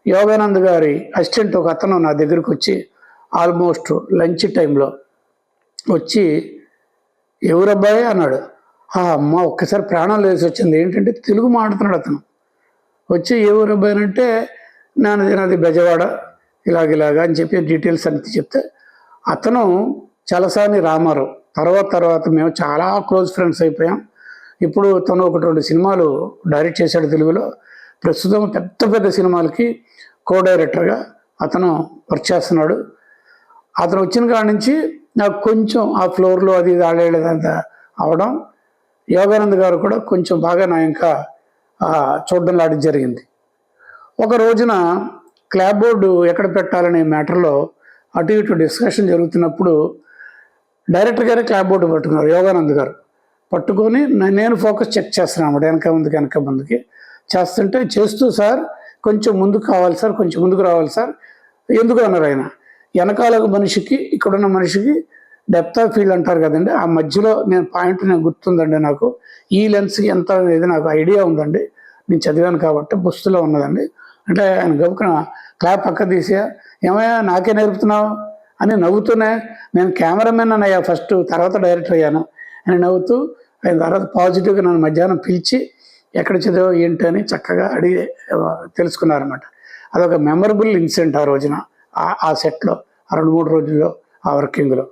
యోగానంద్ గారి అసిస్టెంట్ ఒక అతను నా దగ్గరికి వచ్చి ఆల్మోస్ట్ లంచ్ టైంలో వచ్చి, ఎవరబ్బాయి అన్నాడు. అమ్మ ఒక్కసారి ప్రాణం లేసి వచ్చింది. ఏంటంటే తెలుగు మాట్లాడుతున్నాడు అతను. వచ్చి ఏ ఊరు అబ్బాయి అంటే, నాది బెజవాడ, ఇలాగా అని చెప్పి డీటెయిల్స్ అంతా చెప్తే, అతను చలసాని రామారావు తర్వాత మేము చాలా క్లోజ్ ఫ్రెండ్స్ అయిపోయాం. ఇప్పుడు తను 1-2 సినిమాలు డైరెక్ట్ చేశాడు తెలుగులో. ప్రస్తుతం పెద్ద సినిమాలకి కో డైరెక్టర్గా అతను వర్క్ చేస్తున్నాడు. అతను వచ్చిన కాడి నుంచి నాకు కొంచెం ఆ ఫ్లోర్లో అది ఆడేదంతా అవడం, యోగానంద్ గారు కూడా కొంచెం బాగా నా ఇంకా చూడడం లాంటి జరిగింది. ఒక రోజున క్లాప్ బోర్డు ఎక్కడ పెట్టాలనే మ్యాటర్లో అటు ఇటు డిస్కషన్ జరుగుతున్నప్పుడు డైరెక్టర్ గారే క్లాప్ బోర్డు పట్టుకున్నారు. యోగానంద్ గారు పట్టుకొని నేను ఫోకస్ చెక్ చేస్తున్నాను అన్నమాట, వెనక ముందుకి చేస్తుంటే, చేస్తూ సార్ కొంచెం ముందుకు కావాలి సార్, కొంచెం ముందుకు రావాలి సార్, ఎందుకు అన్నారు ఆయన. వెనకాల మనిషికి ఇక్కడున్న మనిషికి డెప్త్ ఆఫ్ ఫీల్డ్ అంటారు కదండి, ఆ మధ్యలో నేను గుర్తుందండి నాకు. ఈ లెన్స్కి ఎంత అనేది నాకు ఐడియా ఉందండి, నేను చదివాను కాబట్టి పుస్తకంలో ఉన్నదండి అంటే. ఆయన గబుకున క్లాప్ పక్క తీసా, ఏమయ్యా నాకే నేర్పుతున్నావు అని నవ్వుతూనే, నేను కెమెరామెన్ అన్నయ్యా ఫస్ట్, తర్వాత డైరెక్టర్ అయ్యాను అని నవ్వుతూ, ఆయన తర్వాత పాజిటివ్గా నన్ను మధ్యాహ్నం పిలిచి ఎక్కడ చదివో ఏంటి అని చక్కగా అడిగి తెలుసుకున్నారన్నమాట. అదొక మెమరబుల్ ఇన్సిడెంట్ ఆ రోజున, ఆ సెట్లో, ఆ 2-3 రోజుల్లో, ఆ వర్కింగ్లో.